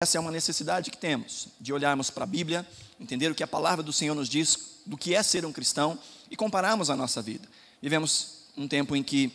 Essa é uma necessidade que temos, de olharmos para a Bíblia, entender o que a palavra do Senhor nos diz, do que é ser um cristão, e compararmos a nossa vida. Vivemos um tempo em que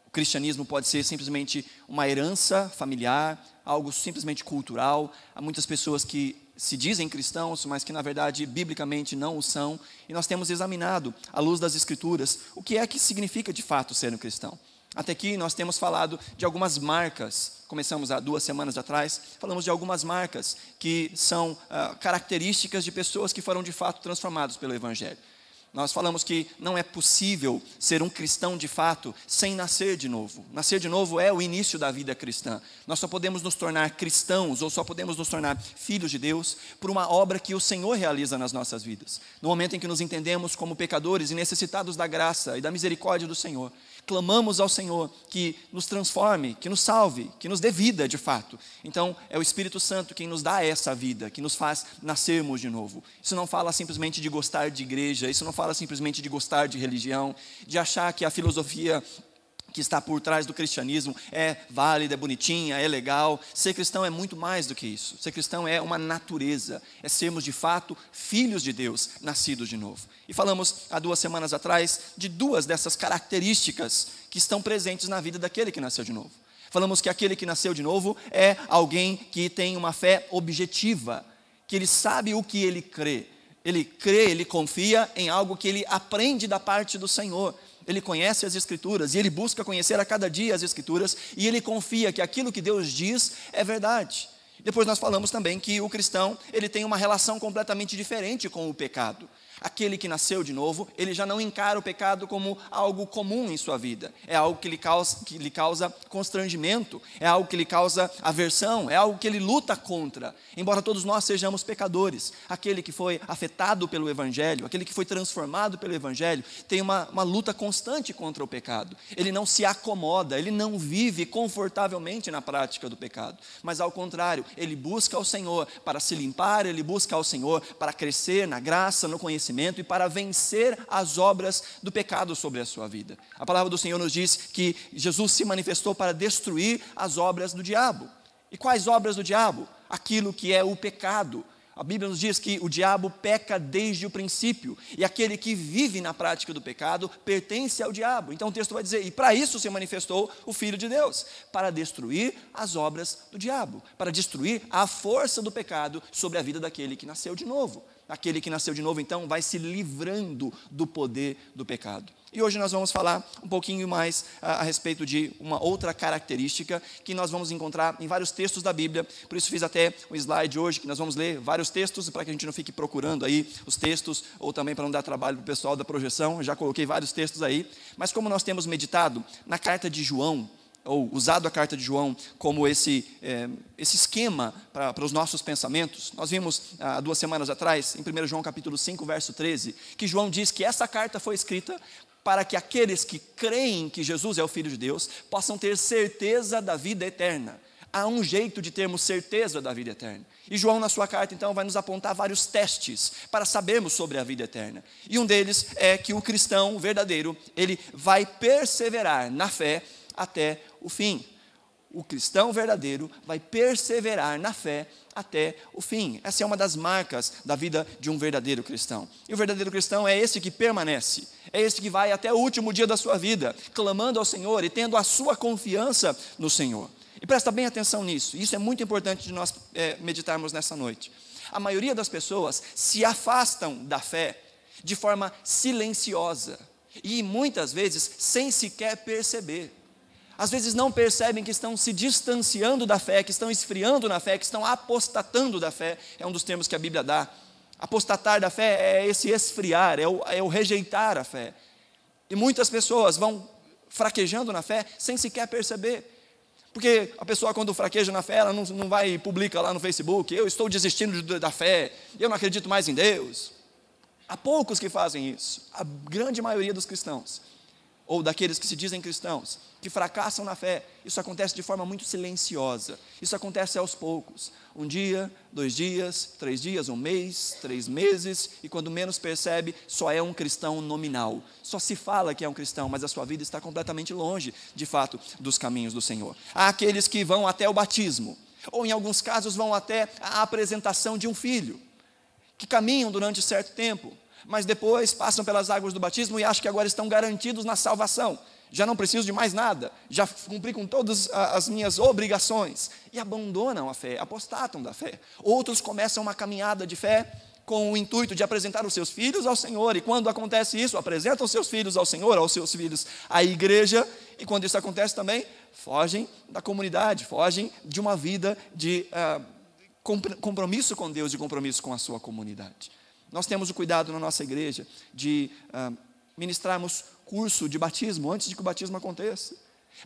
o cristianismo pode ser simplesmente uma herança familiar, algo simplesmente cultural. Há muitas pessoas que se dizem cristãos, mas que na verdade, biblicamente, não o são. E nós temos examinado, à luz das Escrituras, o que é que significa de fato ser um cristão. Até aqui nós temos falado de algumas marcas, começamos há 2 semanas atrás, falamos de algumas marcas que são características de pessoas que foram de fato transformadas pelo Evangelho. Nós falamos que não é possível ser um cristão de fato sem nascer de novo. Nascer de novo é o início da vida cristã. Nós só podemos nos tornar cristãos ou só podemos nos tornar filhos de Deus por uma obra que o Senhor realiza nas nossas vidas. No momento em que nos entendemos como pecadores e necessitados da graça e da misericórdia do Senhor, clamamos ao Senhor que nos transforme, que nos salve, que nos dê vida de fato. Então é o Espírito Santo quem nos dá essa vida, que nos faz nascermos de novo. Isso não fala simplesmente de gostar de igreja, isso não fala simplesmente de gostar de religião, de achar que a filosofia que está por trás do cristianismo é válida, é bonitinha, é legal. Ser cristão é muito mais do que isso. Ser cristão é uma natureza, é sermos de fato filhos de Deus, nascidos de novo. E falamos há 2 semanas atrás de 2 dessas características que estão presentes na vida daquele que nasceu de novo. Falamos que aquele que nasceu de novo é alguém que tem uma fé objetiva, que ele sabe o que ele crê. Ele crê, ele confia em algo que ele aprende da parte do Senhor. Ele conhece as Escrituras e ele busca conhecer a cada dia as Escrituras e ele confia que aquilo que Deus diz é verdade. Depois nós falamos também que o cristão, ele tem uma relação completamente diferente com o pecado. Aquele que nasceu de novo, ele já não encara o pecado como algo comum em sua vida. É algo que lhe causa constrangimento, é algo que lhe causa aversão, é algo que ele luta contra. Embora todos nós sejamos pecadores, aquele que foi afetado pelo Evangelho, aquele que foi transformado pelo Evangelho, tem uma luta constante contra o pecado. Ele não se acomoda, ele não vive confortavelmente na prática do pecado. Mas ao contrário, ele busca ao Senhor para se limpar, ele busca ao Senhor para crescer na graça, no conhecimento, e para vencer as obras do pecado sobre a sua vida. A palavra do Senhor nos diz que Jesus se manifestou para destruir as obras do diabo. E quais obras do diabo? Aquilo que é o pecado. A Bíblia nos diz que o diabo peca desde o princípio, e aquele que vive na prática do pecado pertence ao diabo. Então o texto vai dizer, e para isso se manifestou o Filho de Deus, para destruir as obras do diabo, para destruir a força do pecado sobre a vida daquele que nasceu de novo. Aquele que nasceu de novo, então, vai se livrando do poder do pecado. E hoje nós vamos falar um pouquinho mais a respeito de uma outra característica que nós vamos encontrar em vários textos da Bíblia. Por isso fiz até um slide hoje, que nós vamos ler vários textos, para que a gente não fique procurando aí os textos, ou também para não dar trabalho para o pessoal da projeção. Eu já coloquei vários textos aí. Mas como nós temos meditado na carta de João, ou usado a carta de João como esse esquema para os nossos pensamentos. Nós vimos há 2 semanas atrás, em 1 João capítulo 5, verso 13, que João diz que essa carta foi escrita para que aqueles que creem que Jesus é o Filho de Deus possam ter certeza da vida eterna. Há um jeito de termos certeza da vida eterna. E João, na sua carta, então, vai nos apontar vários testes para sabermos sobre a vida eterna. E um deles é que o cristão verdadeiro, ele vai perseverar na fé até o fim. O cristão verdadeiro vai perseverar na fé até o fim. Essa é uma das marcas da vida de um verdadeiro cristão. E o verdadeiro cristão é esse que permanece, é esse que vai até o último dia da sua vida, clamando ao Senhor e tendo a sua confiança no Senhor. E presta bem atenção nisso, isso é muito importante de nós meditarmos nessa noite. A maioria das pessoas se afastam da fé de forma silenciosa e muitas vezes sem sequer perceber. Às vezes não percebem que estão se distanciando da fé, que estão esfriando na fé, que estão apostatando da fé. É um dos termos que a Bíblia dá. Apostatar da fé é esse esfriar, é o rejeitar a fé. E muitas pessoas vão fraquejando na fé sem sequer perceber. Porque a pessoa, quando fraqueja na fé, ela não vai e publica lá no Facebook, eu estou desistindo da fé, eu não acredito mais em Deus. Há poucos que fazem isso. A grande maioria dos cristãos, ou daqueles que se dizem cristãos, que fracassam na fé, isso acontece de forma muito silenciosa. Isso acontece aos poucos. 1 dia, 2 dias, 3 dias, 1 mês, 3 meses, e quando menos percebe, só é um cristão nominal. Só se fala que é um cristão, mas a sua vida está completamente longe, de fato, dos caminhos do Senhor. Há aqueles que vão até o batismo, ou em alguns casos vão até a apresentação de um filho, que caminham durante certo tempo, mas depois passam pelas águas do batismo e acham que agora estão garantidos na salvação. Já não preciso de mais nada, já cumpri com todas as minhas obrigações, e abandonam a fé, apostatam da fé. Outros começam uma caminhada de fé com o intuito de apresentar os seus filhos ao Senhor, e quando acontece isso, apresentam os seus filhos ao Senhor, aos seus filhos à igreja, e quando isso acontece também, fogem da comunidade, fogem de uma vida de compromisso com Deus, de compromisso com a sua comunidade. Nós temos o cuidado na nossa igreja de ministrarmos curso de batismo antes de que o batismo aconteça,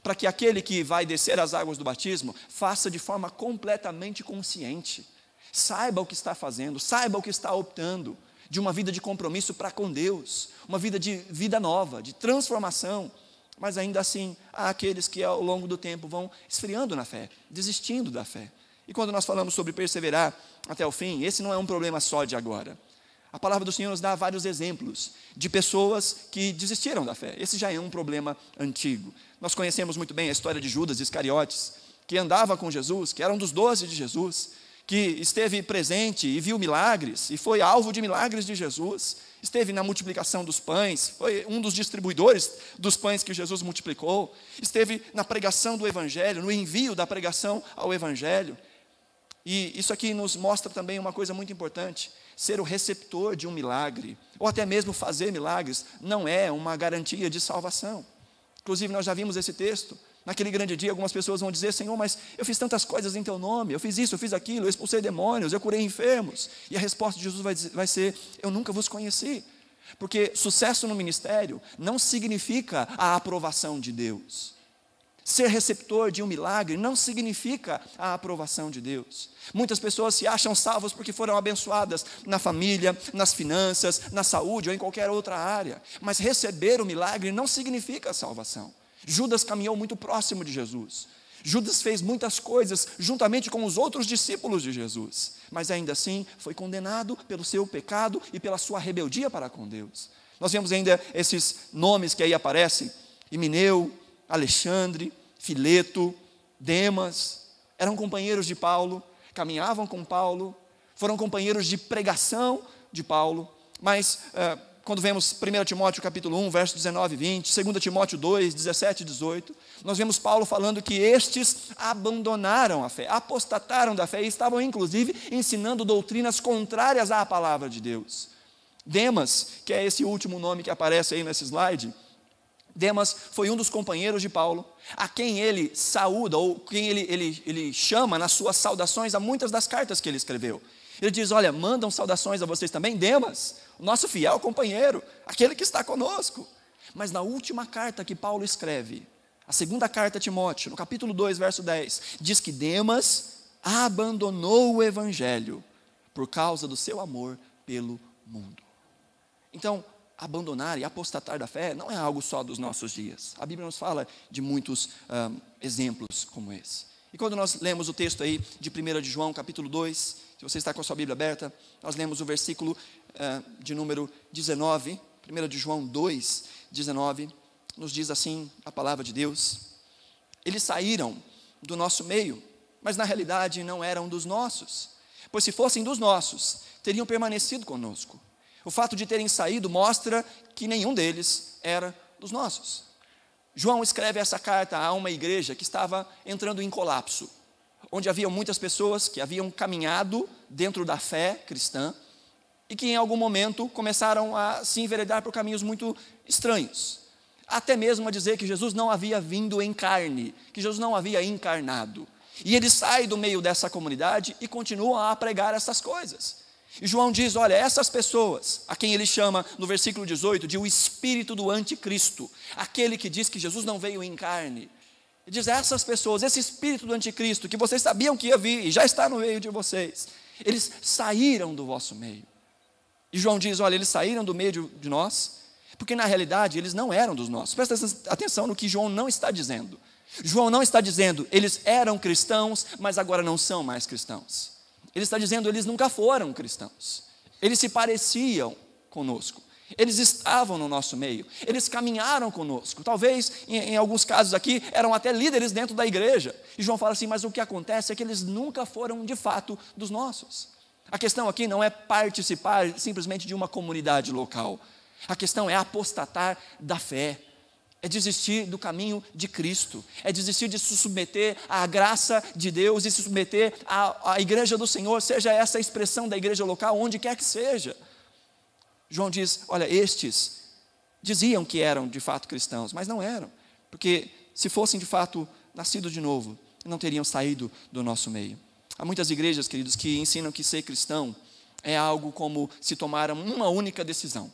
para que aquele que vai descer as águas do batismo faça de forma completamente consciente, saiba o que está fazendo, saiba o que está optando, de uma vida de compromisso para com Deus, uma vida de vida nova, de transformação. Mas ainda assim, há aqueles que ao longo do tempo vão esfriando na fé, desistindo da fé. E quando nós falamos sobre perseverar até o fim, esse não é um problema só de agora. A palavra do Senhor nos dá vários exemplos de pessoas que desistiram da fé. Esse já é um problema antigo. Nós conhecemos muito bem a história de Judas Iscariotes, que andava com Jesus, que era um dos 12 de Jesus, que esteve presente e viu milagres, e foi alvo de milagres de Jesus, esteve na multiplicação dos pães, foi um dos distribuidores dos pães que Jesus multiplicou, esteve na pregação do Evangelho, no envio da pregação ao Evangelho. E isso aqui nos mostra também uma coisa muito importante: ser o receptor de um milagre, ou até mesmo fazer milagres, não é uma garantia de salvação. Inclusive, nós já vimos esse texto. Naquele grande dia, algumas pessoas vão dizer: Senhor, mas eu fiz tantas coisas em Teu nome, eu fiz isso, eu fiz aquilo, eu expulsei demônios, eu curei enfermos. E a resposta de Jesus vai ser: eu nunca vos conheci. Porque sucesso no ministério não significa a aprovação de Deus. Ser receptor de um milagre não significa a aprovação de Deus. Muitas pessoas se acham salvas porque foram abençoadas na família, nas finanças, na saúde ou em qualquer outra área. Mas receber o milagre não significa a salvação. Judas caminhou muito próximo de Jesus. Judas fez muitas coisas juntamente com os outros discípulos de Jesus. Mas ainda assim foi condenado pelo seu pecado e pela sua rebeldia para com Deus. Nós vemos ainda esses nomes que aí aparecem: Himeneu, Alexandre, Fileto, Demas, eram companheiros de Paulo, caminhavam com Paulo, foram companheiros de pregação de Paulo, mas quando vemos 1 Timóteo capítulo 1, versos 19 e 20, 2 Timóteo 2, 17 e 18, nós vemos Paulo falando que estes abandonaram a fé, apostataram da fé e estavam inclusive ensinando doutrinas contrárias à palavra de Deus. Demas, que é esse último nome que aparece aí nesse slide, Demas foi um dos companheiros de Paulo, a quem ele saúda, ou quem ele chama nas suas saudações a muitas das cartas que ele escreveu. Ele diz: olha, mandam saudações a vocês também, Demas, o nosso fiel companheiro, aquele que está conosco. Mas na última carta que Paulo escreve, a segunda carta a Timóteo, no capítulo 2, verso 10, diz que Demas abandonou o Evangelho por causa do seu amor pelo mundo. Então, abandonar e apostatar da fé não é algo só dos nossos dias. A Bíblia nos fala de muitos exemplos como esse. E quando nós lemos o texto aí de 1 de João, capítulo 2, se você está com a sua Bíblia aberta, nós lemos o versículo de número 19, 1 de João 2, 19, nos diz assim a palavra de Deus: eles saíram do nosso meio, mas na realidade não eram dos nossos, pois se fossem dos nossos, teriam permanecido conosco. O fato de terem saído mostra que nenhum deles era dos nossos. João escreve essa carta a uma igreja que estava entrando em colapso, onde havia muitas pessoas que haviam caminhado dentro da fé cristã e que em algum momento começaram a se enveredar por caminhos muito estranhos, até mesmo a dizer que Jesus não havia vindo em carne, que Jesus não havia encarnado. E ele sai do meio dessa comunidade e continua a pregar essas coisas. E João diz: olha, essas pessoas, a quem ele chama no versículo 18 de o espírito do anticristo, aquele que diz que Jesus não veio em carne, ele diz: essas pessoas, esse espírito do anticristo, que vocês sabiam que ia vir e já está no meio de vocês, eles saíram do vosso meio. E João diz: olha, eles saíram do meio de nós, porque na realidade eles não eram dos nossos. Presta atenção no que João não está dizendo. João não está dizendo: eles eram cristãos, mas agora não são mais cristãos. Ele está dizendo: eles nunca foram cristãos. Eles se pareciam conosco. Eles estavam no nosso meio, eles caminharam conosco, talvez em alguns casos aqui eram até líderes dentro da igreja. E João fala assim, mas o que acontece é que eles nunca foram de fato dos nossos. A questão aqui não é participar simplesmente de uma comunidade local, a questão é apostatar da fé, é desistir do caminho de Cristo, é desistir de se submeter à graça de Deus e se submeter à igreja do Senhor, seja essa a expressão da igreja local, onde quer que seja. João diz, olha, estes diziam que eram de fato cristãos, mas não eram, porque se fossem de fato nascidos de novo, não teriam saído do nosso meio. Há muitas igrejas, queridos, que ensinam que ser cristão é algo como se tomaram uma única decisão.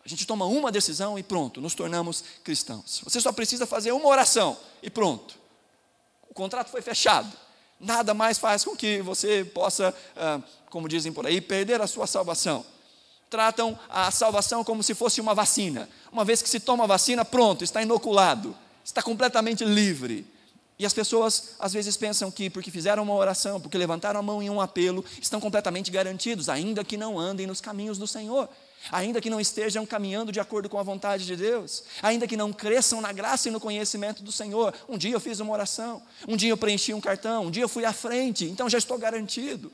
A gente toma uma decisão e pronto, nos tornamos cristãos. Você só precisa fazer uma oração e pronto. O contrato foi fechado. Nada mais faz com que você possa, como dizem por aí, perder a sua salvação. Tratam a salvação como se fosse uma vacina. Uma vez que se toma a vacina, pronto, está inoculado, está completamente livre. E as pessoas às vezes pensam que porque fizeram uma oração, porque levantaram a mão em um apelo, estão completamente garantidos, ainda que não andem nos caminhos do Senhor, ainda que não estejam caminhando de acordo com a vontade de Deus, ainda que não cresçam na graça e no conhecimento do Senhor. Um dia eu fiz uma oração, um dia eu preenchi um cartão, um dia eu fui à frente, então já estou garantido.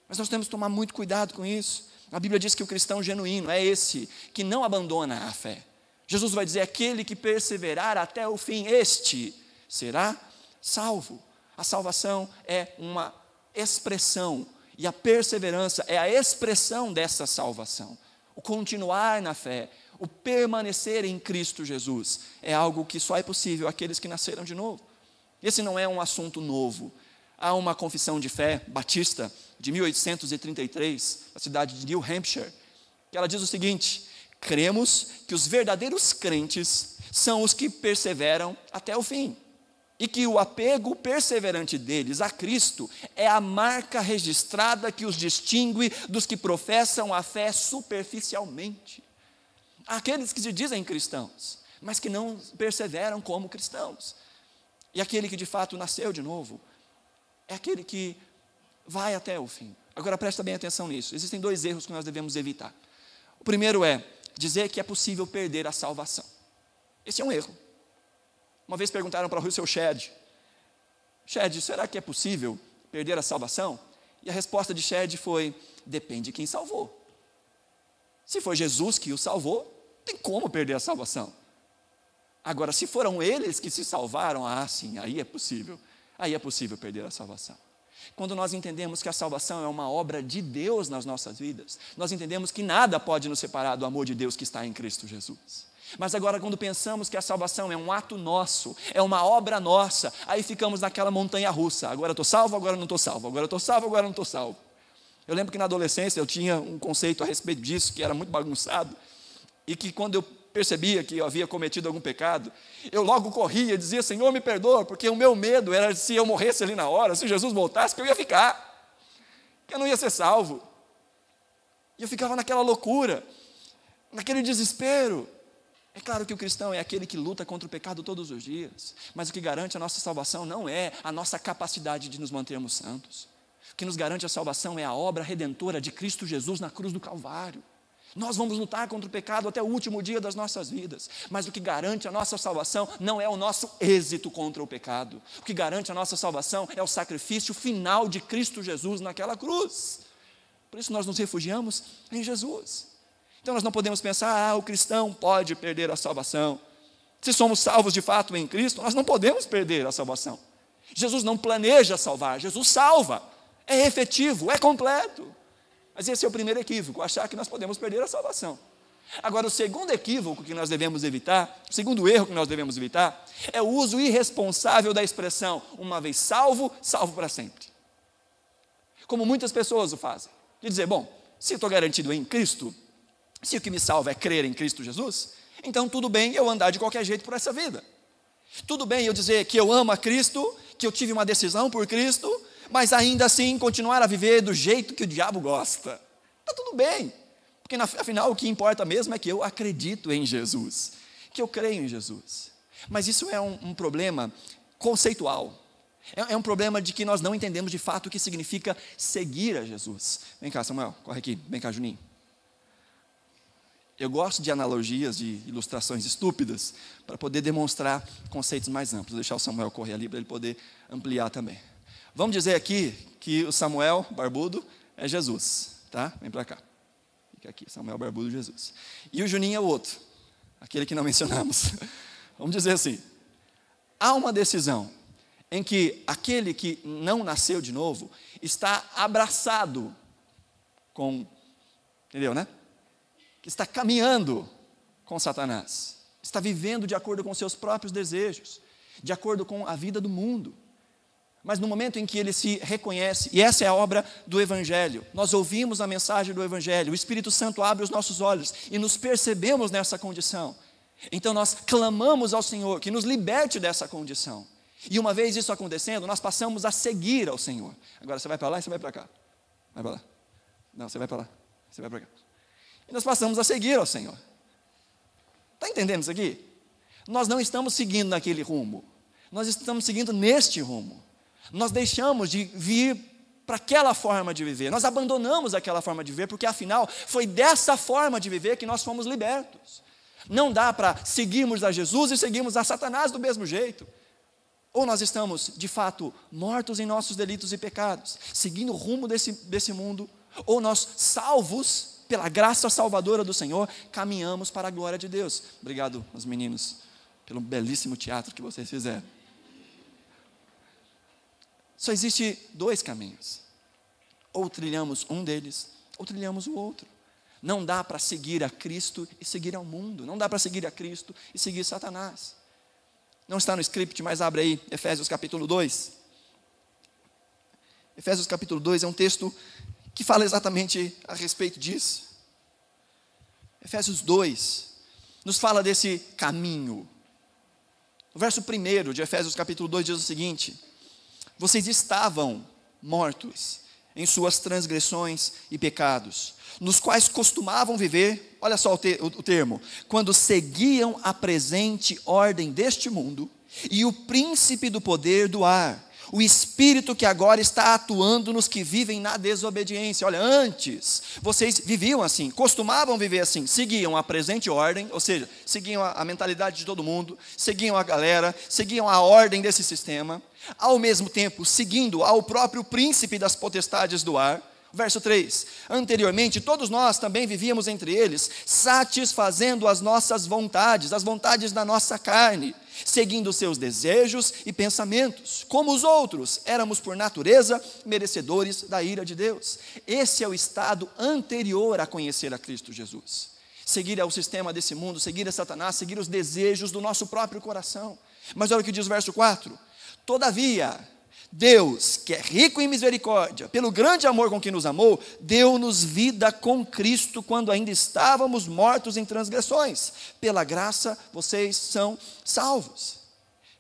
Mas nós temos que tomar muito cuidado com isso. A Bíblia diz que o cristão genuíno é esse que não abandona a fé. Jesus vai dizer, aquele que perseverar até o fim, este será salvo. A salvação é uma expressão, e a perseverança é a expressão dessa salvação. O continuar na fé, o permanecer em Cristo Jesus, é algo que só é possível àqueles que nasceram de novo. Esse não é um assunto novo. Há uma confissão de fé batista de 1833, na cidade de New Hampshire, que ela diz o seguinte: cremos que os verdadeiros crentes são os que perseveram até o fim, e que o apego perseverante deles a Cristo é a marca registrada que os distingue dos que professam a fé superficialmente. Há aqueles que se dizem cristãos, mas que não perseveram como cristãos. E aquele que de fato nasceu de novo é aquele que vai até o fim. Agora presta bem atenção nisso. Existem dois erros que nós devemos evitar. O primeiro é dizer que é possível perder a salvação. Esse é um erro. Uma vez perguntaram para o Russell Shedd, será que é possível perder a salvação? E a resposta de Shedd foi, depende de quem salvou. Se foi Jesus que o salvou, tem como perder a salvação. Agora, se foram eles que se salvaram, sim, aí é possível perder a salvação. Quando nós entendemos que a salvação é uma obra de Deus nas nossas vidas, nós entendemos que nada pode nos separar do amor de Deus que está em Cristo Jesus. Mas agora, quando pensamos que a salvação é um ato nosso, é uma obra nossa, aí ficamos naquela montanha russa. Agora eu estou salvo, agora não estou salvo. Agora eu estou salvo, agora não estou salvo. Eu lembro que na adolescência eu tinha um conceito a respeito disso, que era muito bagunçado, e que quando eu percebia que eu havia cometido algum pecado, eu logo corria e dizia, Senhor, me perdoa, porque o meu medo era se eu morresse ali na hora, se Jesus voltasse, que eu ia ficar, que eu não ia ser salvo. E eu ficava naquela loucura, naquele desespero. É claro que o cristão é aquele que luta contra o pecado todos os dias, mas o que garante a nossa salvação não é a nossa capacidade de nos mantermos santos. O que nos garante a salvação é a obra redentora de Cristo Jesus na cruz do Calvário. Nós vamos lutar contra o pecado até o último dia das nossas vidas, mas o que garante a nossa salvação não é o nosso êxito contra o pecado. O que garante a nossa salvação é o sacrifício final de Cristo Jesus naquela cruz. Por isso nós nos refugiamos em Jesus. Então nós não podemos pensar, o cristão pode perder a salvação. Se somos salvos de fato em Cristo, nós não podemos perder a salvação. Jesus não planeja salvar, Jesus salva. É efetivo, é completo. Mas esse é o primeiro equívoco, achar que nós podemos perder a salvação. Agora, o segundo equívoco que nós devemos evitar, o segundo erro que nós devemos evitar, é o uso irresponsável da expressão, uma vez salvo, salvo para sempre. Como muitas pessoas o fazem. De dizer, bom, se eu estou garantido em Cristo, se o que me salva é crer em Cristo Jesus, então tudo bem eu andar de qualquer jeito por essa vida. Tudo bem eu dizer que eu amo a Cristo, que eu tive uma decisão por Cristo, mas ainda assim continuar a viver do jeito que o diabo gosta. Está tudo bem, porque afinal o que importa mesmo é que eu acredito em Jesus, que eu creio em Jesus. Mas isso é um problema conceitual, é um problema de que nós não entendemos de fato o que significa seguir a Jesus. Vem cá, Samuel, corre aqui, vem cá, Juninho. Eu gosto de analogias, de ilustrações estúpidas, para poder demonstrar conceitos mais amplos. Vou deixar o Samuel correr ali para ele poder ampliar também. Vamos dizer aqui que o Samuel barbudo é Jesus, tá? Vem para cá. Fica aqui, Samuel barbudo, Jesus. E o Juninho é o outro, aquele que não mencionamos. Vamos dizer assim, há uma decisão em que aquele que não nasceu de novo está abraçado com, entendeu, né? Que está caminhando com Satanás, está vivendo de acordo com seus próprios desejos, de acordo com a vida do mundo. Mas no momento em que ele se reconhece, e essa é a obra do Evangelho, nós ouvimos a mensagem do Evangelho, o Espírito Santo abre os nossos olhos e nos percebemos nessa condição. Então nós clamamos ao Senhor que nos liberte dessa condição. E uma vez isso acontecendo, nós passamos a seguir ao Senhor. Agora você vai para lá e você vai para cá. Vai para lá. Não, você vai para lá, você vai para cá. E nós passamos a seguir ao Senhor. Está entendendo isso aqui? Nós não estamos seguindo naquele rumo. Nós estamos seguindo neste rumo. Nós deixamos de vir para aquela forma de viver. Nós abandonamos aquela forma de viver, porque afinal foi dessa forma de viver que nós fomos libertos. Não dá para seguirmos a Jesus e seguirmos a Satanás do mesmo jeito. Ou nós estamos, de fato, mortos em nossos delitos e pecados, seguindo o rumo desse mundo, ou nós, salvos pela graça salvadora do Senhor, caminhamos para a glória de Deus. Obrigado aos meninos pelo belíssimo teatro que vocês fizeram. Só existe dois caminhos. Ou trilhamos um deles, ou trilhamos o outro. Não dá para seguir a Cristo e seguir ao mundo. Não dá para seguir a Cristo e seguir Satanás. Não está no script, mas abre aí Efésios capítulo 2. Efésios capítulo 2 é um texto que fala exatamente a respeito disso. Efésios 2 nos fala desse caminho. O verso 1 de Efésios capítulo 2 diz o seguinte: vocês estavam mortos em suas transgressões e pecados, nos quais costumavam viver, olha só o termo, quando seguiam a presente ordem deste mundo e o príncipe do poder do ar, o espírito que agora está atuando nos que vivem na desobediência. Olha, antes vocês viviam assim, costumavam viver assim, seguiam a presente ordem, ou seja, seguiam a mentalidade de todo mundo, seguiam a galera, seguiam a ordem desse sistema, ao mesmo tempo seguindo ao próprio príncipe das potestades do ar. Verso 3, anteriormente todos nós também vivíamos entre eles, satisfazendo as nossas vontades, as vontades da nossa carne, seguindo seus desejos e pensamentos. Como os outros, éramos por natureza merecedores da ira de Deus. Esse é o estado anterior a conhecer a Cristo Jesus. Seguir ao sistema desse mundo, seguir a Satanás, seguir os desejos do nosso próprio coração. Mas olha o que diz o verso 4, todavia, Deus, que é rico em misericórdia, pelo grande amor com que nos amou, deu-nos vida com Cristo quando ainda estávamos mortos em transgressões. Pela graça, vocês são salvos.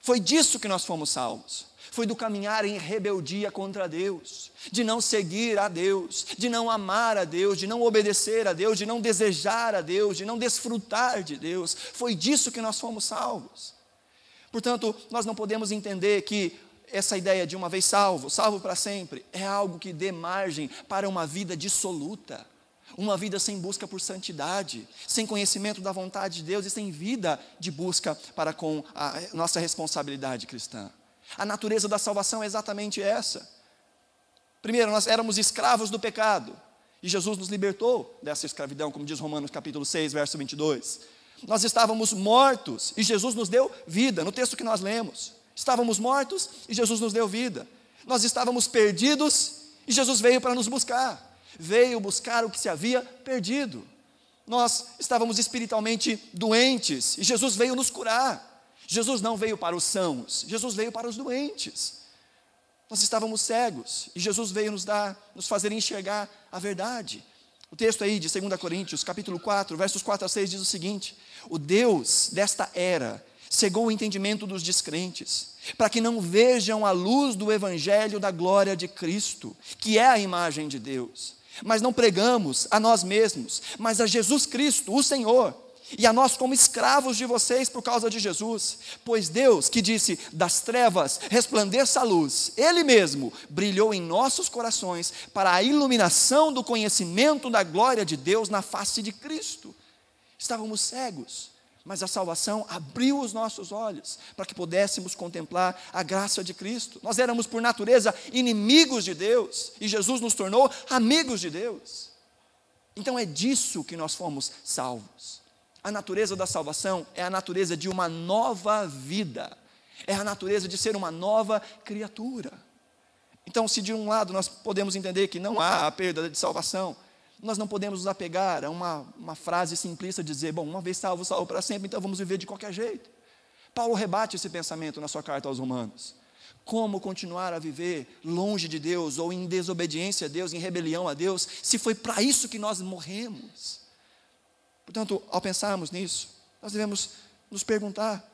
Foi disso que nós fomos salvos. Foi do caminhar em rebeldia contra Deus, de não seguir a Deus, de não amar a Deus, de não obedecer a Deus, de não desejar a Deus, de não desfrutar de Deus. Foi disso que nós fomos salvos. Portanto, nós não podemos entender que essa ideia de uma vez salvo, salvo para sempre, é algo que dê margem para uma vida dissoluta, uma vida sem busca por santidade, sem conhecimento da vontade de Deus e sem vida de busca para com a nossa responsabilidade cristã. A natureza da salvação é exatamente essa. Primeiro, nós éramos escravos do pecado, e Jesus nos libertou dessa escravidão, como diz Romanos capítulo 6, verso 22. Nós estávamos mortos, e Jesus nos deu vida, no texto que nós lemos. Estávamos mortos e Jesus nos deu vida. Nós estávamos perdidos e Jesus veio para nos buscar. Veio buscar o que se havia perdido. Nós estávamos espiritualmente doentes e Jesus veio nos curar. Jesus não veio para os sãos, Jesus veio para os doentes. Nós estávamos cegos e Jesus veio nos fazer enxergar a verdade. O texto aí de 2 Coríntios, capítulo 4, versos 4 a 6 diz o seguinte: o Deus desta era cegou o entendimento dos descrentes, para que não vejam a luz do evangelho da glória de Cristo, que é a imagem de Deus. Mas não pregamos a nós mesmos, mas a Jesus Cristo, o Senhor, e a nós como escravos de vocês por causa de Jesus. Pois Deus, que disse, das trevas resplandeça a luz, Ele mesmo brilhou em nossos corações para a iluminação do conhecimento da glória de Deus na face de Cristo. Estávamos cegos, mas a salvação abriu os nossos olhos para que pudéssemos contemplar a graça de Cristo. Nós éramos por natureza inimigos de Deus e Jesus nos tornou amigos de Deus. Então é disso que nós fomos salvos. A natureza da salvação é a natureza de uma nova vida, é a natureza de ser uma nova criatura. Então, se de um lado nós podemos entender que não há a perda de salvação, nós não podemos nos apegar a uma frase simplista de dizer, bom, uma vez salvo, salvo para sempre, então vamos viver de qualquer jeito. Paulo rebate esse pensamento na sua carta aos Romanos. Como continuar a viver longe de Deus, ou em desobediência a Deus, em rebelião a Deus, se foi para isso que nós morremos? Portanto, ao pensarmos nisso, nós devemos nos perguntar,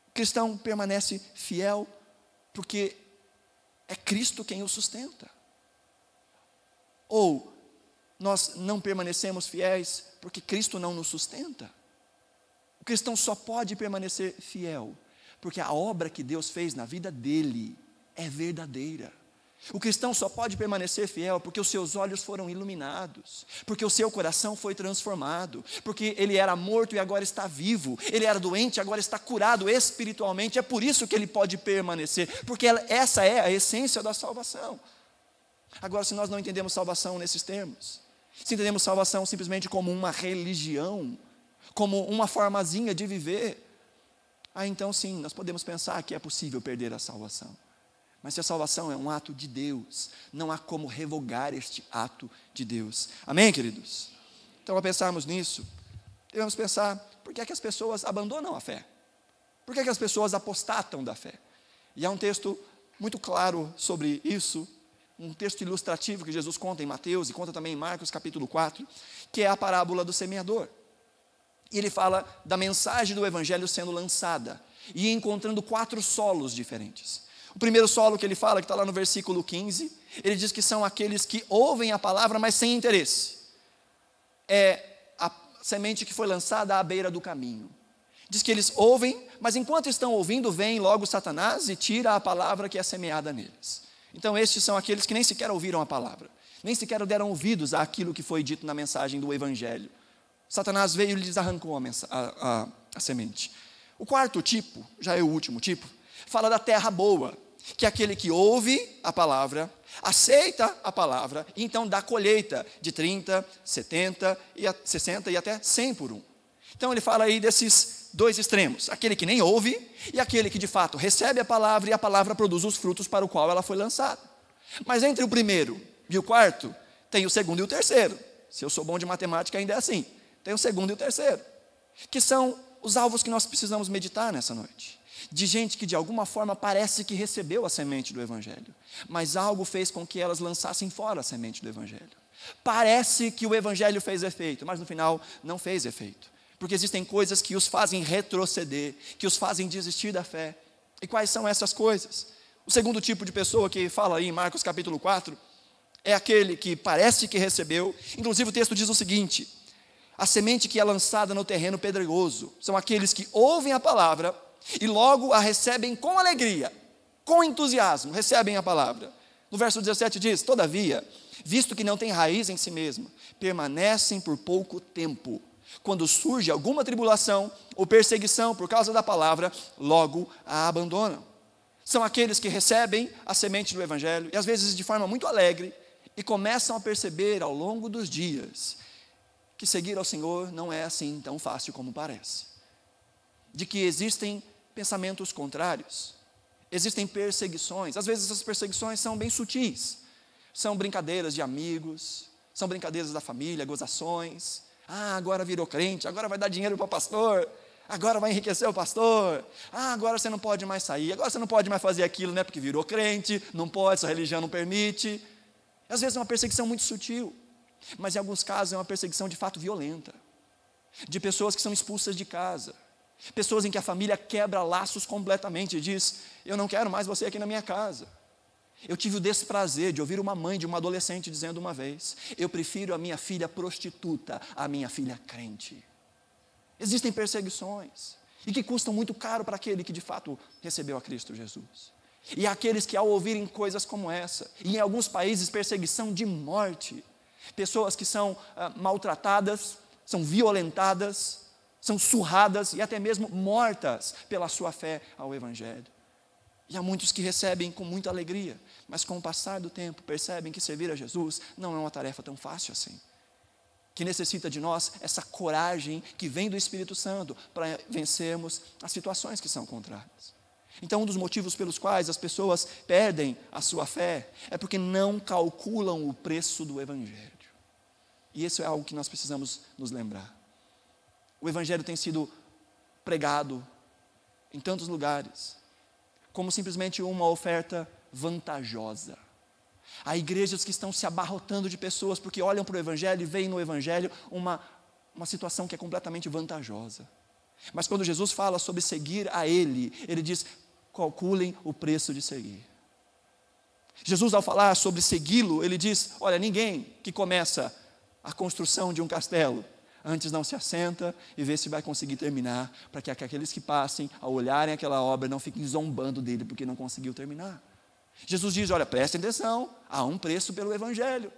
o cristão permanece fiel porque é Cristo quem o sustenta? Ou nós não permanecemos fiéis porque Cristo não nos sustenta? O cristão só pode permanecer fiel porque a obra que Deus fez na vida dele é verdadeira. O cristão só pode permanecer fiel porque os seus olhos foram iluminados, porque o seu coração foi transformado, porque ele era morto e agora está vivo, ele era doente e agora está curado espiritualmente. É por isso que ele pode permanecer, porque essa é a essência da salvação. Agora, se nós não entendemos salvação nesses termos, se entendemos salvação simplesmente como uma religião, como uma formazinha de viver, aí então sim, nós podemos pensar que é possível perder a salvação. Mas se a salvação é um ato de Deus, não há como revogar este ato de Deus. Amém, queridos? Então, ao pensarmos nisso, devemos pensar, por que é que as pessoas abandonam a fé? Por que é que as pessoas apostatam da fé? E há um texto muito claro sobre isso, um texto ilustrativo que Jesus conta em Mateus e conta também em Marcos capítulo 4, que é a parábola do semeador. E ele fala da mensagem do evangelho sendo lançada e encontrando 4 solos diferentes. O primeiro solo que ele fala, que está lá no versículo 15, ele diz que são aqueles que ouvem a palavra, mas sem interesse. É a semente que foi lançada à beira do caminho. Diz que eles ouvem, mas enquanto estão ouvindo, vem logo Satanás e tira a palavra que é semeada neles. Então estes são aqueles que nem sequer ouviram a palavra, nem sequer deram ouvidos àquilo que foi dito na mensagem do evangelho. Satanás veio e lhes arrancou a semente. O quarto tipo, já é o último tipo, fala da terra boa, que é aquele que ouve a palavra, aceita a palavra, e então dá colheita de 30, 70, 60 e até 100 por um. Então ele fala aí desses 2 extremos, aquele que nem ouve e aquele que de fato recebe a palavra e a palavra produz os frutos para o qual ela foi lançada. Mas entre o primeiro e o quarto, tem o segundo e o terceiro. Se eu sou bom de matemática ainda é assim, tem o segundo e o terceiro, que são os alvos que nós precisamos meditar nessa noite. De gente que de alguma forma parece que recebeu a semente do evangelho, mas algo fez com que elas lançassem fora a semente do evangelho. Parece que o evangelho fez efeito, mas no final não fez efeito, porque existem coisas que os fazem retroceder, que os fazem desistir da fé. E quais são essas coisas? O segundo tipo de pessoa que fala aí em Marcos capítulo 4, é aquele que parece que recebeu, inclusive o texto diz o seguinte: a semente que é lançada no terreno pedregoso, são aqueles que ouvem a palavra, e logo a recebem com alegria, com entusiasmo, recebem a palavra. No verso 17 diz, todavia, visto que não tem raiz em si mesmo, permanecem por pouco tempo. Quando surge alguma tribulação ou perseguição por causa da palavra, logo a abandonam. São aqueles que recebem a semente do evangelho, e às vezes de forma muito alegre, e começam a perceber ao longo dos dias, que seguir ao Senhor não é assim tão fácil como parece. De que existem pensamentos contrários, existem perseguições, às vezes essas perseguições são bem sutis, são brincadeiras de amigos, são brincadeiras da família, gozações. Agora virou crente, agora vai dar dinheiro para o pastor, agora vai enriquecer o pastor, agora você não pode mais sair, agora você não pode mais fazer aquilo, né, porque virou crente, não pode, sua religião não permite. Às vezes é uma perseguição muito sutil, mas em alguns casos é uma perseguição de fato violenta, de pessoas que são expulsas de casa, pessoas em que a família quebra laços completamente e diz, eu não quero mais você aqui na minha casa. Eu tive o desprazer de ouvir uma mãe de uma adolescente dizendo uma vez, eu prefiro a minha filha prostituta à minha filha crente. Existem perseguições, e que custam muito caro para aquele que de fato recebeu a Cristo Jesus. E aqueles que ao ouvirem coisas como essa, e em alguns países perseguição de morte, pessoas que são maltratadas, são violentadas, são surradas e até mesmo mortas pela sua fé ao Evangelho. E há muitos que recebem com muita alegria, mas com o passar do tempo percebem que servir a Jesus não é uma tarefa tão fácil assim. Que necessita de nós essa coragem que vem do Espírito Santo para vencermos as situações que são contrárias. Então, um dos motivos pelos quais as pessoas perdem a sua fé é porque não calculam o preço do Evangelho. E isso é algo que nós precisamos nos lembrar. O Evangelho tem sido pregado em tantos lugares como simplesmente uma oferta vantajosa. Há igrejas que estão se abarrotando de pessoas porque olham para o Evangelho e veem no Evangelho uma situação que é completamente vantajosa. Mas quando Jesus fala sobre seguir a Ele, Ele diz: calculem o preço de seguir. Jesus, ao falar sobre segui-lo, Ele diz: olha, ninguém que começa a construção de um castelo antes não se assenta e vê se vai conseguir terminar, para que aqueles que passem, ao olharem aquela obra, não fiquem zombando dele porque não conseguiu terminar. Jesus diz: olha, prestem atenção, há um preço pelo Evangelho.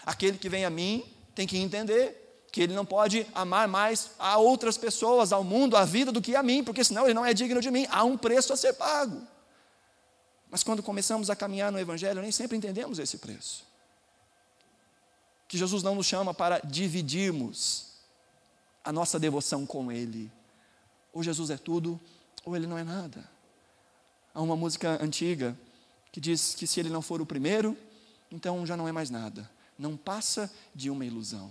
Aquele que vem a mim tem que entender que ele não pode amar mais a outras pessoas, ao mundo, à vida, do que a mim, porque senão ele não é digno de mim. Há um preço a ser pago. Mas quando começamos a caminhar no Evangelho, nem sempre entendemos esse preço. Que Jesus não nos chama para dividirmos a nossa devoção com Ele. Ou Jesus é tudo, ou Ele não é nada. Há uma música antiga que diz que se Ele não for o primeiro, então já não é mais nada. Não passa de uma ilusão.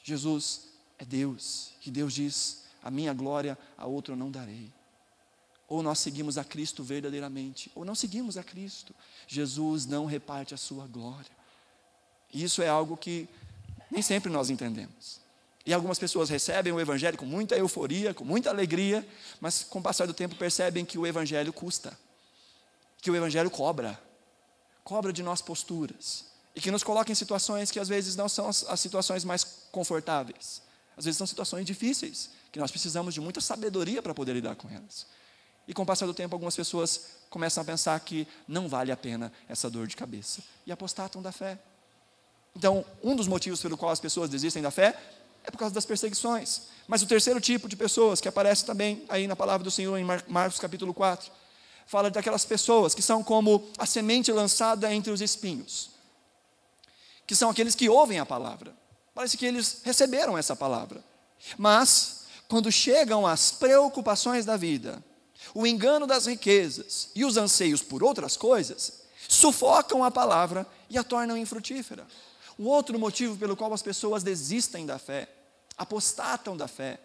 Jesus é Deus, e Deus diz: a minha glória a outro eu não darei. Ou nós seguimos a Cristo verdadeiramente, ou não seguimos a Cristo. Jesus não reparte a sua glória. E isso é algo que nem sempre nós entendemos. E algumas pessoas recebem o Evangelho com muita euforia, com muita alegria, mas com o passar do tempo percebem que o Evangelho custa, que o Evangelho cobra de nós posturas, e que nos coloca em situações que às vezes não são as situações mais confortáveis. Às vezes são situações difíceis, que nós precisamos de muita sabedoria para poder lidar com elas. E com o passar do tempo, algumas pessoas começam a pensar que não vale a pena essa dor de cabeça, e apostatam da fé. Então, um dos motivos pelo qual as pessoas desistem da fé é por causa das perseguições. Mas o terceiro tipo de pessoas, que aparece também aí na palavra do Senhor, em Marcos capítulo 4, fala daquelas pessoas que são como a semente lançada entre os espinhos, que são aqueles que ouvem a palavra. Parece que eles receberam essa palavra, mas quando chegam as preocupações da vida, o engano das riquezas e os anseios por outras coisas, sufocam a palavra e a tornam infrutífera. O outro motivo pelo qual as pessoas desistem da fé, apostatam da fé,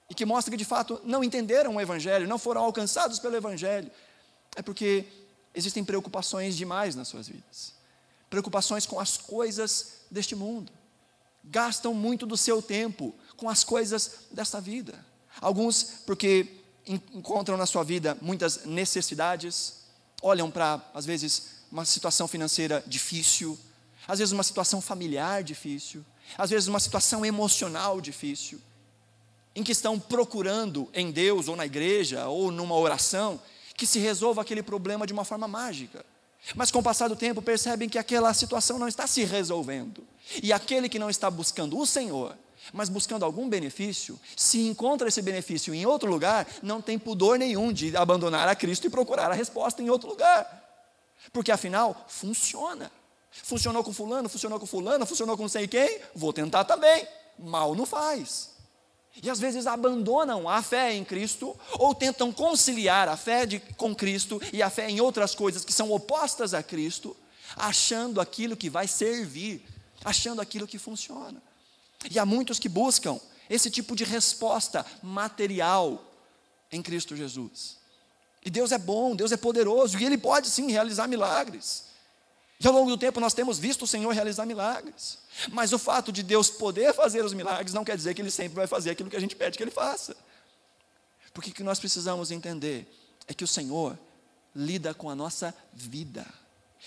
e que mostra que de fato não entenderam o Evangelho, não foram alcançados pelo Evangelho, é porque existem preocupações demais nas suas vidas. Preocupações com as coisas deste mundo. Gastam muito do seu tempo com as coisas desta vida. Alguns porque encontram na sua vida muitas necessidades, olham para, às vezes, uma situação financeira difícil, às vezes uma situação familiar difícil, às vezes uma situação emocional difícil, em que estão procurando em Deus, ou na igreja, ou numa oração, que se resolva aquele problema de uma forma mágica. Mas com o passar do tempo percebem que aquela situação não está se resolvendo. E aquele que não está buscando o Senhor, mas buscando algum benefício, se encontra esse benefício em outro lugar, não tem pudor nenhum de abandonar a Cristo e procurar a resposta em outro lugar. Porque afinal, funciona. Funcionou com fulano, funcionou com fulano, funcionou com não sei quem, vou tentar também. Mal não faz. E às vezes abandonam a fé em Cristo, ou tentam conciliar a fé com Cristo e a fé em outras coisas que são opostas a Cristo, achando aquilo que vai servir, achando aquilo que funciona. E há muitos que buscam esse tipo de resposta material em Cristo Jesus. E Deus é bom, Deus é poderoso, e Ele pode sim realizar milagres. E ao longo do tempo nós temos visto o Senhor realizar milagres. Mas o fato de Deus poder fazer os milagres não quer dizer que Ele sempre vai fazer aquilo que a gente pede que Ele faça. Porque o que nós precisamos entender é que o Senhor lida com a nossa vida.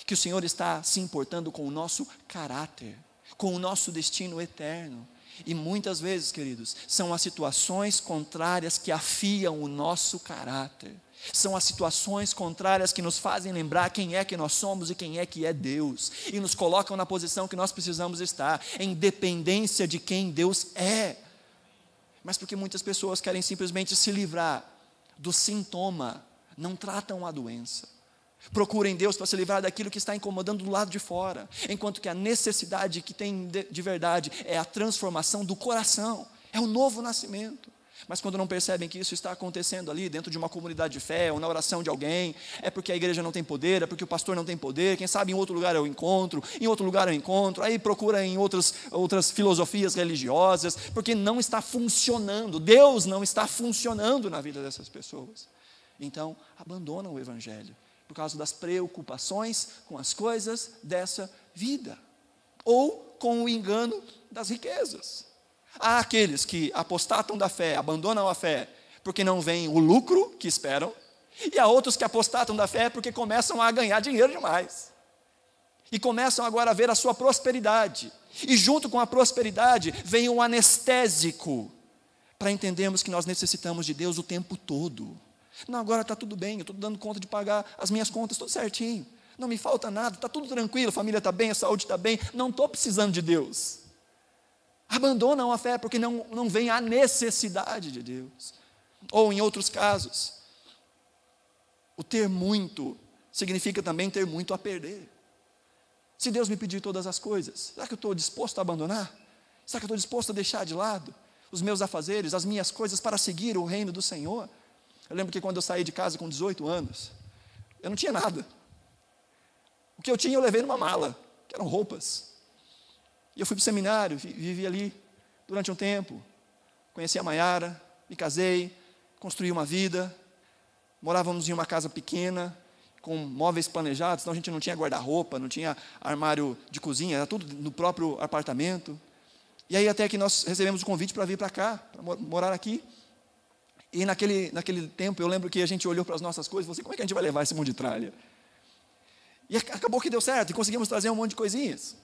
Que o Senhor está se importando com o nosso caráter, com o nosso destino eterno. E muitas vezes, queridos, são as situações contrárias que afiam o nosso caráter, São as situações contrárias que nos fazem lembrar quem é que nós somos e quem é que é Deus, e nos colocam na posição que nós precisamos estar, em dependência de quem Deus é. Mas porque muitas pessoas querem simplesmente se livrar do sintoma, não tratam a doença. Procurem Deus para se livrar daquilo que está incomodando do lado de fora, enquanto que a necessidade que tem de verdade é a transformação do coração, é o novo nascimento. Mas quando não percebem que isso está acontecendo ali dentro de uma comunidade de fé ou na oração de alguém, é porque a igreja não tem poder, é porque o pastor não tem poder, quem sabe em outro lugar eu encontro, em outro lugar eu encontro, aí procura em outras filosofias religiosas, porque não está funcionando, Deus não está funcionando na vida dessas pessoas. Então, abandonam o evangelho por causa das preocupações com as coisas dessa vida, ou com o engano das riquezas. Há aqueles que apostatam da fé, abandonam a fé, porque não veem o lucro que esperam, e há outros que apostatam da fé porque começam a ganhar dinheiro demais, e começam agora a ver a sua prosperidade, e junto com a prosperidade vem um anestésico, para entendermos que nós necessitamos de Deus o tempo todo. Não, agora está tudo bem, eu estou dando conta de pagar as minhas contas, tudo certinho, não me falta nada, está tudo tranquilo, a família está bem, a saúde está bem, não estou precisando de Deus. Abandonam a fé porque não vem a necessidade de Deus. Ou em outros casos, o ter muito significa também ter muito a perder. Se Deus me pedir todas as coisas, será que eu estou disposto a abandonar? Será que eu estou disposto a deixar de lado os meus afazeres, as minhas coisas para seguir o reino do Senhor? Eu lembro que quando eu saí de casa com 18 anos, eu não tinha nada. O que eu tinha eu levei numa mala, que eram roupas. E eu fui para o seminário, vivi ali durante um tempo, conheci a Maiara, me casei, construí uma vida, morávamos em uma casa pequena, com móveis planejados, então a gente não tinha guarda-roupa, não tinha armário de cozinha, era tudo no próprio apartamento. E aí até que nós recebemos o convite para vir para cá, para morar aqui. E naquele tempo eu lembro que a gente olhou para as nossas coisas e falou assim, como é que a gente vai levar esse monte de tralha? E acabou que deu certo, e conseguimos trazer um monte de coisinhas.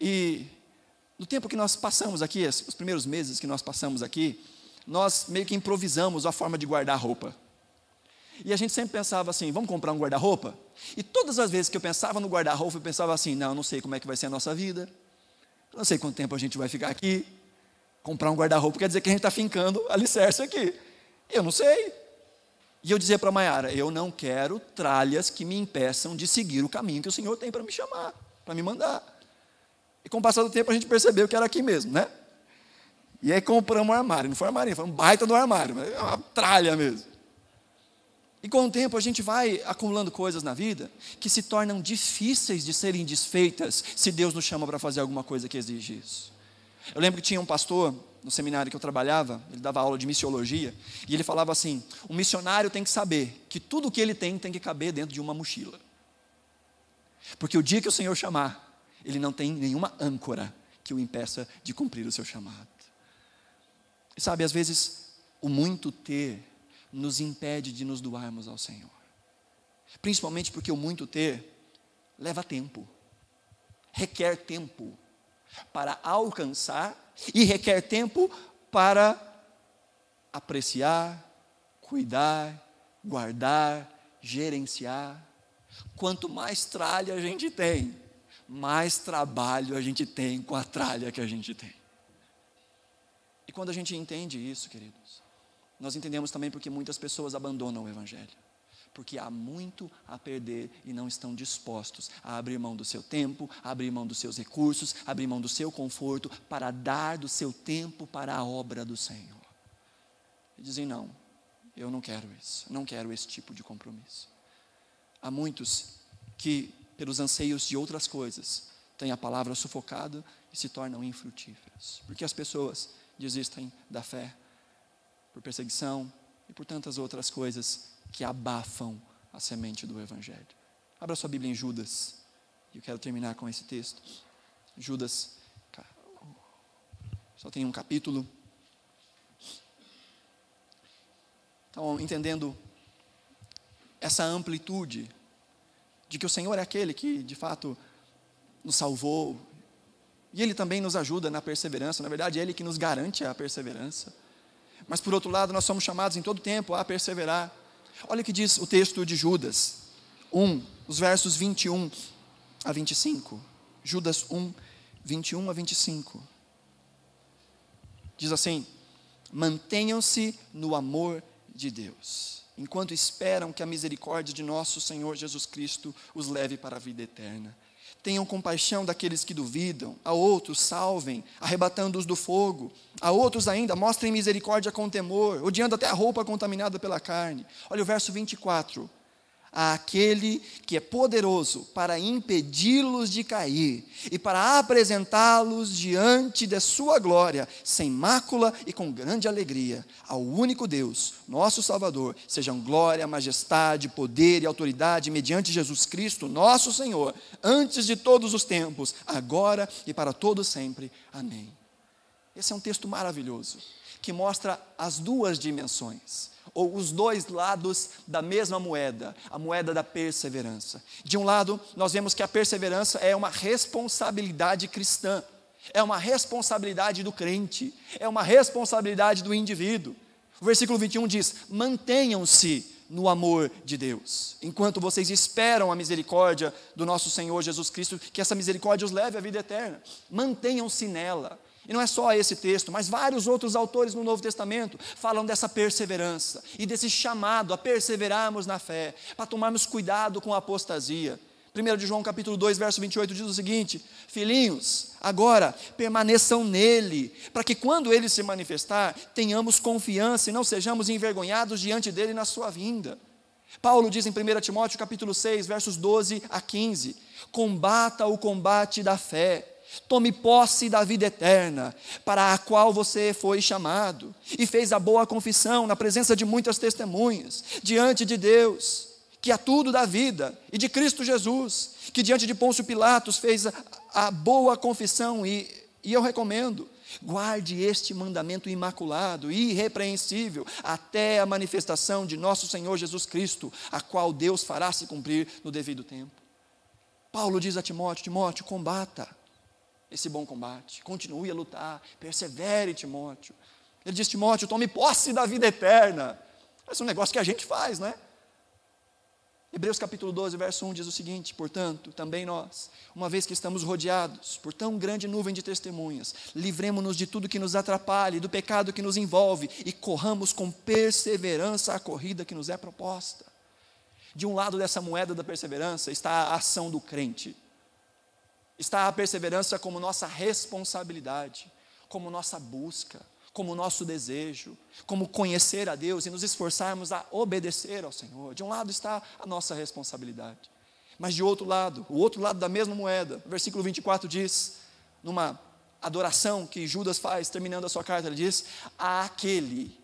E no tempo que nós passamos aqui, os primeiros meses que nós passamos aqui, nós meio que improvisamos a forma de guardar roupa. E a gente sempre pensava assim, vamos comprar um guarda-roupa? E todas as vezes que eu pensava no guarda-roupa, eu pensava assim, não sei como é que vai ser a nossa vida, não sei quanto tempo a gente vai ficar aqui. Comprar um guarda-roupa quer dizer que a gente está fincando alicerce aqui. Eu não sei. E eu dizia para a Maiara, eu não quero tralhas que me impeçam de seguir o caminho que o Senhor tem para me chamar, para me mandar. E com o passar do tempo a gente percebeu que era aqui mesmo, né? E aí compramos um armário, não foi um armário, foi um baita do armário, é uma tralha mesmo. E com o tempo a gente vai acumulando coisas na vida que se tornam difíceis de serem desfeitas se Deus nos chama para fazer alguma coisa que exige isso. Eu lembro que tinha um pastor no seminário que eu trabalhava, ele dava aula de missiologia, e ele falava assim, o missionário tem que saber que tudo o que ele tem que caber dentro de uma mochila. Porque o dia que o Senhor chamar, ele não tem nenhuma âncora que o impeça de cumprir o seu chamado. E sabe, às vezes, o muito ter nos impede de nos doarmos ao Senhor. Principalmente porque o muito ter leva tempo, requer tempo para alcançar e requer tempo para apreciar, cuidar, guardar, gerenciar. Quanto mais tralha a gente tem, mais trabalho a gente tem com a tralha que a gente tem. E quando a gente entende isso, queridos, nós entendemos também porque muitas pessoas abandonam o evangelho. Porque há muito a perder e não estão dispostos a abrir mão do seu tempo, a abrir mão dos seus recursos, a abrir mão do seu conforto, para dar do seu tempo para a obra do Senhor. E dizem, não, eu não quero isso, não quero esse tipo de compromisso. Há muitos que, pelos anseios de outras coisas, têm a palavra sufocada e se tornam infrutíferos. Porque as pessoas desistem da fé por perseguição e por tantas outras coisas que abafam a semente do evangelho. Abra sua Bíblia em Judas. Eu quero terminar com esse texto. Judas, só tem um capítulo. Então, entendendo essa amplitude de que o Senhor é aquele que, de fato, nos salvou, e Ele também nos ajuda na perseverança, na verdade, é Ele que nos garante a perseverança. Mas, por outro lado, nós somos chamados em todo tempo a perseverar, Olha o que diz o texto de Judas 1, os versos 21 a 25. Judas 1, 21 a 25. Diz assim: mantenham-se no amor de Deus, enquanto esperam que a misericórdia de nosso Senhor Jesus Cristo os leve para a vida eterna. Tenham compaixão daqueles que duvidam, a outros salvem, arrebatando-os do fogo, a outros ainda mostrem misericórdia com temor, odiando até a roupa contaminada pela carne. Olha o verso 24. Àquele que é poderoso para impedi-los de cair e para apresentá-los diante da sua glória, sem mácula e com grande alegria, ao único Deus, nosso Salvador, sejam glória, majestade, poder e autoridade mediante Jesus Cristo, nosso Senhor, antes de todos os tempos, agora e para todo sempre. Amém. Esse é um texto maravilhoso, que mostra as duas dimensões, ou os dois lados da mesma moeda, a moeda da perseverança. De um lado, nós vemos que a perseverança é uma responsabilidade cristã, é uma responsabilidade do crente, é uma responsabilidade do indivíduo. O versículo 21 diz: mantenham-se no amor de Deus, enquanto vocês esperam a misericórdia do nosso Senhor Jesus Cristo, que essa misericórdia os leve à vida eterna. Mantenham-se nela. E não é só esse texto, mas vários outros autores no Novo Testamento falam dessa perseverança e desse chamado a perseverarmos na fé, para tomarmos cuidado com a apostasia. 1 de João capítulo 2, verso 28 diz o seguinte: filhinhos, agora permaneçam nele, para que quando ele se manifestar, tenhamos confiança e não sejamos envergonhados diante dele na sua vinda. Paulo diz em 1 Timóteo capítulo 6, versos 12 a 15, combata o combate da fé, tome posse da vida eterna, para a qual você foi chamado, e fez a boa confissão na presença de muitas testemunhas, diante de Deus, que a tudo dá vida, e de Cristo Jesus, que diante de Pôncio Pilatos fez a boa confissão, e eu recomendo, guarde este mandamento imaculado e irrepreensível, até a manifestação de nosso Senhor Jesus Cristo, a qual Deus fará se cumprir no devido tempo. Paulo diz a Timóteo: Timóteo, combata esse bom combate, continue a lutar, persevere, Timóteo. Ele diz: Timóteo, tome posse da vida eterna. Esse é um negócio que a gente faz, não é? Hebreus capítulo 12, verso 1 diz o seguinte: portanto, também nós, uma vez que estamos rodeados por tão grande nuvem de testemunhas, livremo-nos de tudo que nos atrapalhe, do pecado que nos envolve, e corramos com perseverança a corrida que nos é proposta. De um lado dessa moeda da perseverança está a ação do crente, está a perseverança como nossa responsabilidade, como nossa busca, como nosso desejo, como conhecer a Deus e nos esforçarmos a obedecer ao Senhor. De um lado está a nossa responsabilidade, mas de outro lado, o outro lado da mesma moeda, o versículo 24 diz, numa adoração que Judas faz, terminando a sua carta, ele diz: àquele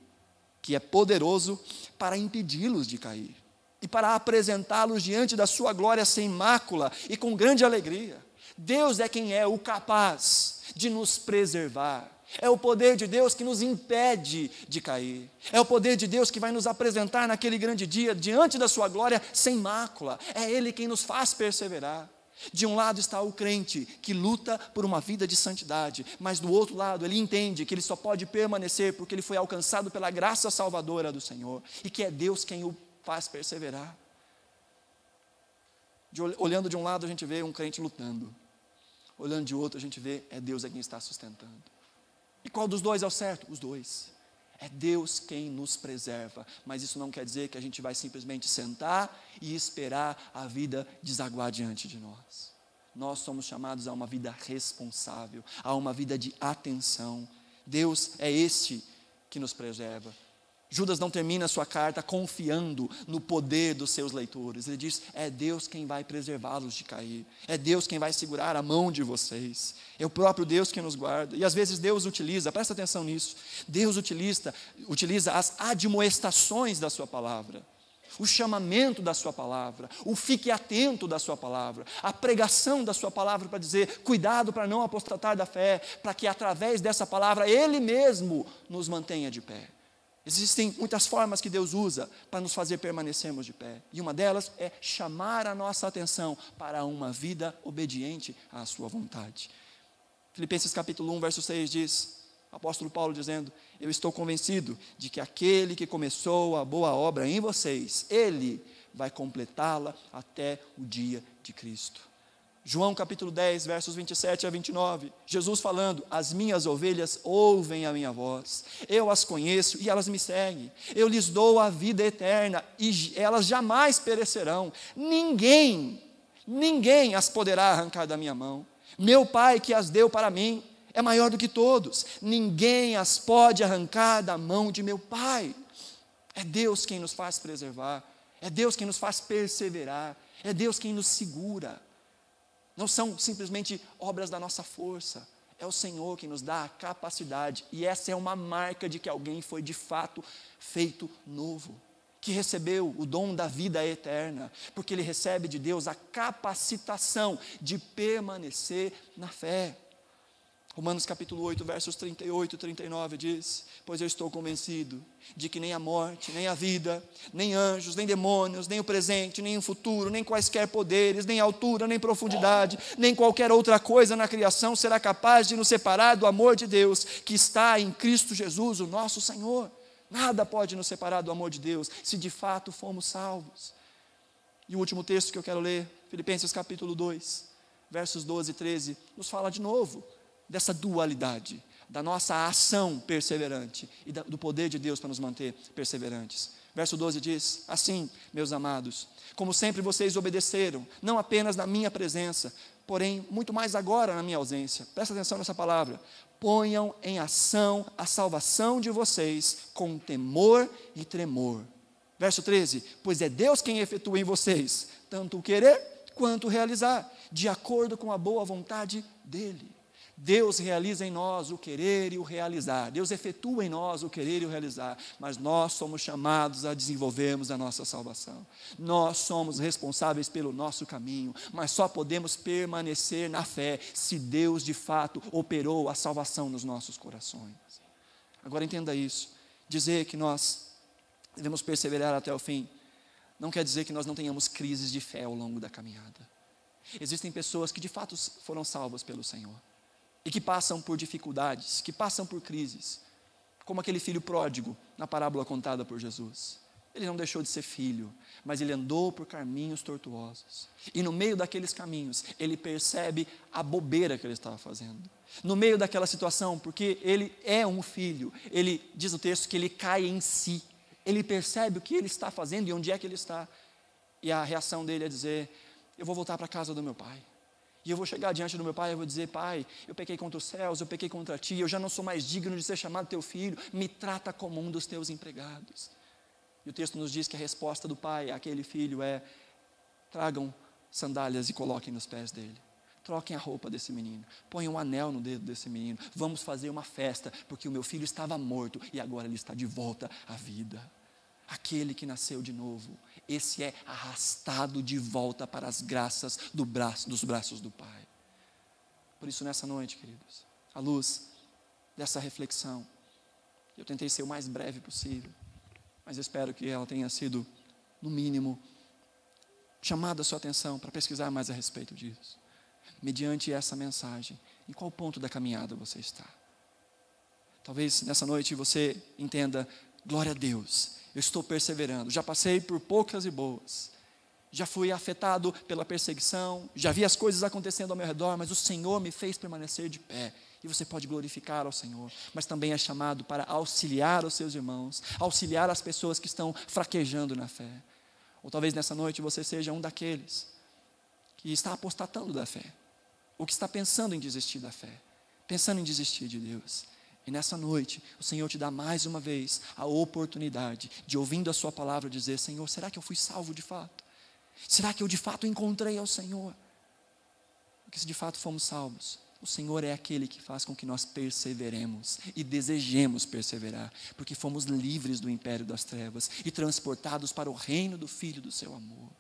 que é poderoso para impedi-los de cair, e para apresentá-los diante da sua glória sem mácula e com grande alegria. Deus é quem é o capaz de nos preservar. É o poder de Deus que nos impede de cair. É o poder de Deus que vai nos apresentar naquele grande dia, diante da sua glória, sem mácula. É Ele quem nos faz perseverar. De um lado está o crente, que luta por uma vida de santidade, mas do outro lado ele entende que ele só pode permanecer porque ele foi alcançado pela graça salvadora do Senhor, e que é Deus quem o faz perseverar. Olhando de um lado a gente vê um crente lutando, olhando de outro a gente vê, é Deus quem está sustentando. E qual dos dois é o certo? Os dois. É Deus quem nos preserva, mas isso não quer dizer que a gente vai simplesmente sentar e esperar a vida desaguar diante de nós. Nós somos chamados a uma vida responsável, a uma vida de atenção. Deus é este que nos preserva. Judas não termina a sua carta confiando no poder dos seus leitores. Ele diz: é Deus quem vai preservá-los de cair. É Deus quem vai segurar a mão de vocês. É o próprio Deus que nos guarda. E às vezes Deus utiliza, presta atenção nisso, Deus utiliza as admoestações da sua palavra, o chamamento da sua palavra, o fique atento da sua palavra, a pregação da sua palavra para dizer, cuidado para não apostatar da fé, para que através dessa palavra Ele mesmo nos mantenha de pé. Existem muitas formas que Deus usa para nos fazer permanecermos de pé. E uma delas é chamar a nossa atenção para uma vida obediente à sua vontade. Filipenses capítulo 1, verso 6 diz: Apóstolo Paulo dizendo: eu estou convencido de que aquele que começou a boa obra em vocês, ele vai completá-la até o dia de Cristo. João capítulo 10, versos 27 a 29, Jesus falando: as minhas ovelhas ouvem a minha voz, eu as conheço e elas me seguem, eu lhes dou a vida eterna e elas jamais perecerão, ninguém as poderá arrancar da minha mão, meu Pai que as deu para mim é maior do que todos, ninguém as pode arrancar da mão de meu Pai. É Deus quem nos faz preservar, é Deus quem nos faz perseverar, é Deus quem nos segura. Não são simplesmente obras da nossa força, é o Senhor que nos dá a capacidade, e essa é uma marca de que alguém foi de fato feito novo, que recebeu o dom da vida eterna, porque ele recebe de Deus a capacitação de permanecer na fé. Romanos capítulo 8, versos 38 e 39 diz: pois eu estou convencido de que nem a morte, nem a vida, nem anjos, nem demônios, nem o presente, nem o futuro, nem quaisquer poderes, nem altura, nem profundidade, nem qualquer outra coisa na criação será capaz de nos separar do amor de Deus, que está em Cristo Jesus, o nosso Senhor. Nada pode nos separar do amor de Deus, se de fato fomos salvos. E o último texto que eu quero ler, Filipenses capítulo 2, versos 12 e 13, nos fala de novo dessa dualidade, da nossa ação perseverante e do poder de Deus para nos manter perseverantes. Verso 12 diz: assim, meus amados, como sempre vocês obedeceram, não apenas na minha presença, porém muito mais agora na minha ausência. Presta atenção nessa palavra: ponham em ação a salvação de vocês com temor e tremor. Verso 13: pois é Deus quem efetua em vocês tanto o querer quanto o realizar, de acordo com a boa vontade dEle. Deus realiza em nós o querer e o realizar, Deus efetua em nós o querer e o realizar, mas nós somos chamados a desenvolvermos a nossa salvação, nós somos responsáveis pelo nosso caminho, mas só podemos permanecer na fé, se Deus de fato operou a salvação nos nossos corações. Agora entenda isso, dizer que nós devemos perseverar até o fim, não quer dizer que nós não tenhamos crises de fé ao longo da caminhada. Existem pessoas que de fato foram salvas pelo Senhor, e que passam por dificuldades, que passam por crises, como aquele filho pródigo na parábola contada por Jesus. Ele não deixou de ser filho, mas ele andou por caminhos tortuosos, e no meio daqueles caminhos, ele percebe a bobeira que ele estava fazendo, no meio daquela situação, porque ele é um filho, ele diz no texto que ele cai em si, ele percebe o que ele está fazendo e onde é que ele está, e a reação dele é dizer: eu vou voltar para a casa do meu pai, e eu vou chegar diante do meu pai e vou dizer: pai, eu pequei contra os céus, eu pequei contra ti, eu já não sou mais digno de ser chamado teu filho, me trata como um dos teus empregados. E o texto nos diz que a resposta do pai àquele filho é: tragam sandálias e coloquem nos pés dele, troquem a roupa desse menino, ponham um anel no dedo desse menino, vamos fazer uma festa, porque o meu filho estava morto e agora ele está de volta à vida. Aquele que nasceu de novo, esse é arrastado de volta para as graças dos braços do Pai. Por isso, nessa noite, queridos, à luz dessa reflexão, eu tentei ser o mais breve possível, mas espero que ela tenha sido, no mínimo, chamado a sua atenção para pesquisar mais a respeito disso. Mediante essa mensagem, em qual ponto da caminhada você está? Talvez nessa noite você entenda: glória a Deus, eu estou perseverando, já passei por poucas e boas, já fui afetado pela perseguição, já vi as coisas acontecendo ao meu redor, mas o Senhor me fez permanecer de pé. E você pode glorificar ao Senhor, mas também é chamado para auxiliar os seus irmãos, auxiliar as pessoas que estão fraquejando na fé. Ou talvez nessa noite você seja um daqueles que está apostatando da fé, ou que está pensando em desistir da fé, pensando em desistir de Deus. E nessa noite, o Senhor te dá mais uma vez a oportunidade de, ouvindo a sua palavra, dizer: Senhor, será que eu fui salvo de fato? Será que eu de fato encontrei ao Senhor? Porque se de fato fomos salvos, o Senhor é aquele que faz com que nós perseveremos e desejemos perseverar, porque fomos livres do império das trevas e transportados para o reino do Filho do seu amor.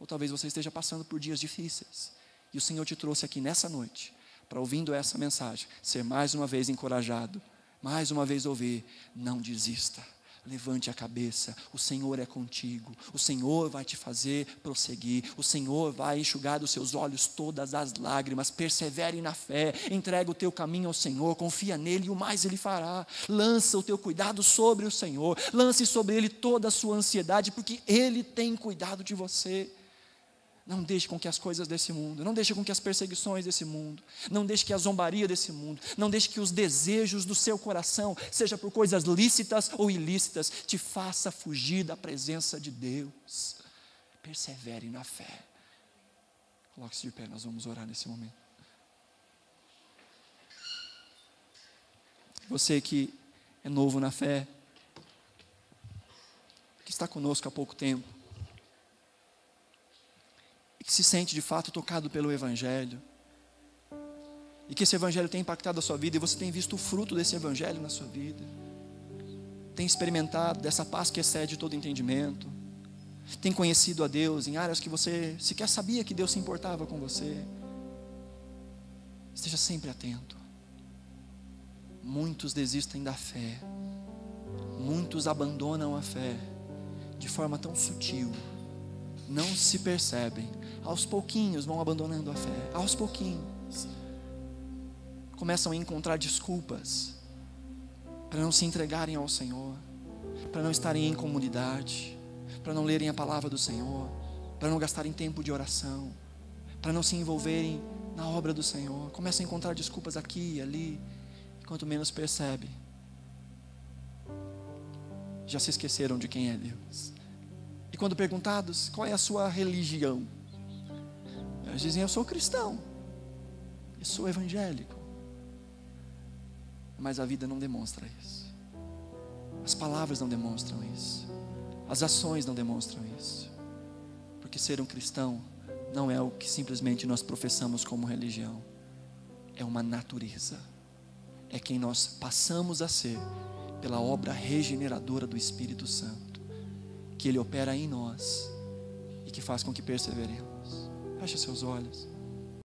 Ou talvez você esteja passando por dias difíceis, e o Senhor te trouxe aqui nessa noite, para, ouvindo essa mensagem, ser mais uma vez encorajado, mais uma vez ouvir: não desista, levante a cabeça, o Senhor é contigo, o Senhor vai te fazer prosseguir, o Senhor vai enxugar dos seus olhos todas as lágrimas. Persevere na fé, entrega o teu caminho ao Senhor, confia nele e o mais Ele fará. Lança o teu cuidado sobre o Senhor, lance sobre Ele toda a sua ansiedade, porque Ele tem cuidado de você. Não deixe com que as coisas desse mundo, não deixe com que as perseguições desse mundo, não deixe que a zombaria desse mundo, não deixe que os desejos do seu coração, seja por coisas lícitas ou ilícitas, te faça fugir da presença de Deus. Persevere na fé. Coloque-se de pé, nós vamos orar nesse momento. Você que é novo na fé, que está conosco há pouco tempo, que se sente de fato tocado pelo Evangelho, e que esse Evangelho tem impactado a sua vida, e você tem visto o fruto desse Evangelho na sua vida, tem experimentado dessa paz que excede todo entendimento, tem conhecido a Deus em áreas que você sequer sabia que Deus se importava com você. Esteja sempre atento. Muitos desistem da fé, muitos abandonam a fé de forma tão sutil, não se percebem, aos pouquinhos vão abandonando a fé, aos pouquinhos, começam a encontrar desculpas para não se entregarem ao Senhor, para não estarem em comunidade, para não lerem a palavra do Senhor, para não gastarem tempo de oração, para não se envolverem na obra do Senhor. Começam a encontrar desculpas aqui e ali, e quanto menos percebe, já se esqueceram de quem é Deus. E quando perguntados, qual é a sua religião? Eles dizem, eu sou cristão, eu sou evangélico. Mas a vida não demonstra isso. As palavras não demonstram isso. As ações não demonstram isso. Porque ser um cristão não é o que simplesmente nós professamos como religião. É uma natureza. É quem nós passamos a ser pela obra regeneradora do Espírito Santo, que Ele opera em nós e que faz com que perseveremos. Feche seus olhos.